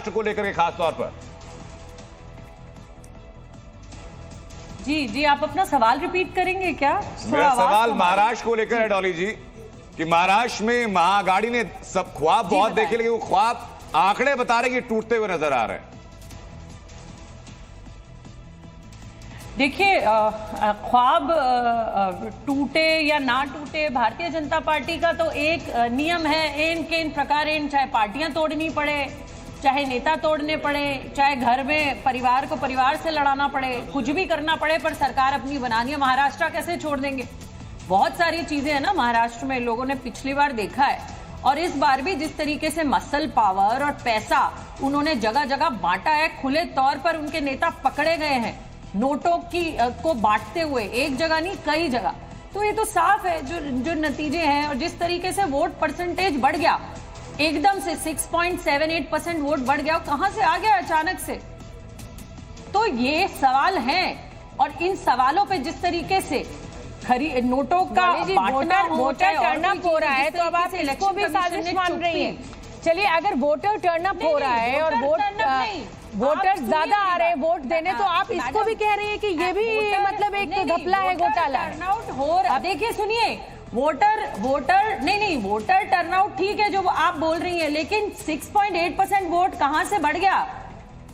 महाराष्ट्र को लेकर के खास तौर पर। जी जी, आप अपना सवाल रिपीट करेंगे क्या? मेरा सवाल महाराष्ट्र को लेकर है डॉली जी, कि महाराष्ट्र में महाआघाड़ी ने सब ख्वाब बहुत देखे, लेकिन वो ख्वाब आंकड़े बता रहे कि टूटते हुए नजर आ रहे हैं। देखिए, ख्वाब टूटे या ना टूटे, भारतीय जनता पार्टी का तो एक नियम है, एन केन प्रकार एन, चाहे पार्टियां तोड़नी पड़े, चाहे नेता तोड़ने पड़े, चाहे घर में परिवार को परिवार से लड़ाना पड़े, कुछ भी करना पड़े, पर सरकार अपनी बनानी है। महाराष्ट्र कैसे छोड़ देंगे? बहुत सारी चीजें हैं ना महाराष्ट्र में, लोगों ने पिछली बार देखा है, और इस बार भी जिस तरीके से मसल पावर और पैसा उन्होंने जगह जगह बांटा है, खुले तौर पर उनके नेता पकड़े गए हैं नोटों को बांटते हुए, एक जगह नहीं कई जगह। तो ये तो साफ है जो नतीजे हैं, और जिस तरीके से वोट परसेंटेज बढ़ गया एकदम से 6.78% वोट बढ़ गया, कहां से आ गया अचानक से? तो ये सवाल हैं, और इन सवालों पे जिस तरीके से नोटों का वोटर टर्नअप हो रहा है, तो अब आप इसको भी साजिश मान रही हैं। चलिए, अगर वोटर टर्नअप हो रहा है और वोटर ज्यादा आ रहे हैं वोट देने, तो आप इसको भी कह रही है कि ये भी मतलब एक घपला है, घोटाला है। टर्नआउट हो रहा, देखिए सुनिए, वोटर नहीं, वोटर टर्नआउट ठीक है जो आप बोल रही है, लेकिन 6.8% वोट कहां से बढ़ गया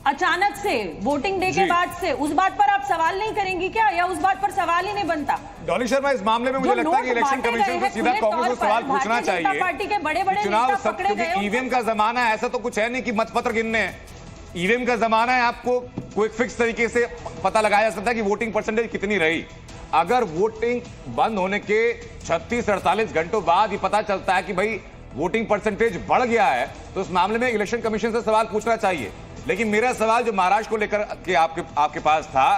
अचानक से वोटिंग डे के बाद से? उस बात पर आप सवाल नहीं करेंगी क्या, या उस बात पर सवाल ही नहीं बनता? डॉली शर्मा, इस मामले में मुझे लगता है कि इलेक्शन कमीशन को सीधा कांग्रेस को सवाल पूछना चाहिए। पार्टी के बड़े-बड़े चुनाव सब, क्योंकि ईवीएम का जमाना है, ऐसा तो कुछ है नहीं कि मतपत्र गिनने हैं। ईवीएम का जमाना है, आपको कोई फिक्स तरीके से पता लगाया जा सकता है कि वोटिंग परसेंटेज कितनी रही। अगर वोटिंग बंद होने के 36-48 घंटों बाद ही पता चलता है कि भाई वोटिंग परसेंटेज बढ़ गया है, तो इस मामले में इलेक्शन कमीशन से सवाल पूछना चाहिए। लेकिन मेरा सवाल जो महाराष्ट्र को लेकर के आपके पास था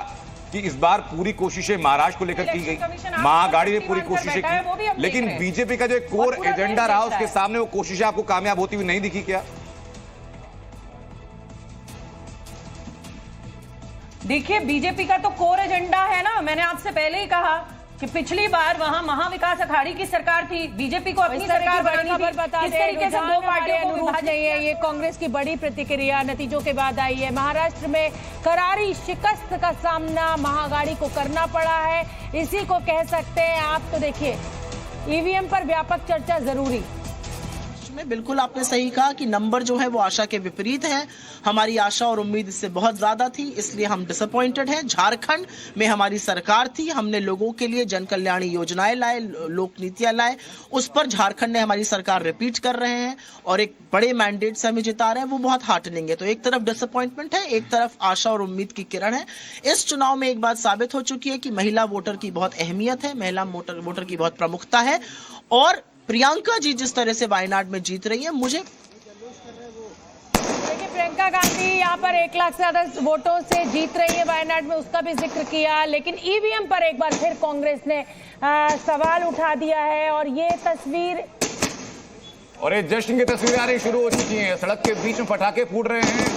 कि इस बार पूरी कोशिशें महाराष्ट्र को लेकर की गई, महाआघाड़ी ने पूरी कोशिशें की, लेकिन बीजेपी का जो कोर एजेंडा रहा उसके सामने वो कोशिशें आपको कामयाब होती हुई नहीं दिखी क्या? देखिए, बीजेपी का तो कोर एजेंडा है ना, मैंने आपसे पहले ही कहा कि पिछली बार वहां महाविकास अघाड़ी की सरकार थी, बीजेपी को अपनी सरकार बनानी थी। किस तरीके से दो पार्टियों को विभाजित नहीं है, ये कांग्रेस की बड़ी प्रतिक्रिया नतीजों के बाद आई है। महाराष्ट्र में करारी शिकस्त का सामना महाआघाड़ी को करना पड़ा है, इसी को कह सकते हैं आप। तो देखिए, ईवीएम पर व्यापक चर्चा जरूरी। में बिल्कुल आपने सही कहा कि नंबर जो है वो आशा के विपरीत है। हमारी आशा और उम्मीद इससे बहुत ज्यादा थी, इसलिए हम डिसअपॉइंटेड हैं। झारखंड में हमारी सरकार थी, हमने लोगों के लिए जन कल्याणी योजनाएं लाए, लोक नीतियां लाए, उस पर झारखंड ने हमारी सरकार रिपीट कर रहे हैं और एक बड़े मैंडेट से हमें जिता रहे हैं, वो बहुत हार्टनिंग है। तो एक तरफ डिसअपॉइंटमेंट है, एक तरफ आशा और उम्मीद की किरण है। इस चुनाव में एक बात साबित हो चुकी है कि महिला वोटर की बहुत अहमियत है, महिला वोटर की बहुत प्रमुखता है, और प्रियंका जी जिस तरह से वायनाड में जीत रही है, मुझे देखिए, प्रियंका गांधी यहाँ पर 1 लाख से ज्यादा वोटों से जीत रही है वायनाड में, उसका भी जिक्र किया। लेकिन ईवीएम पर एक बार फिर कांग्रेस ने सवाल उठा दिया है, और ये तस्वीर और ये जश्न की तस्वीरें आनी शुरू हो चुकी हैं। सड़क के बीच में पटाखे फूट रहे हैं,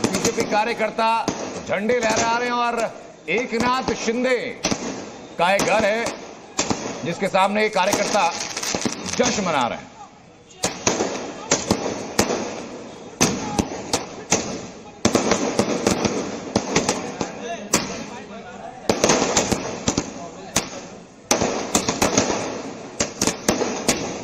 बीजेपी कार्यकर्ता झंडे लहरा रहे हैं, और एकनाथ शिंदे का एक घर है जिसके सामने कार्यकर्ता जश्न मना रहे हैं।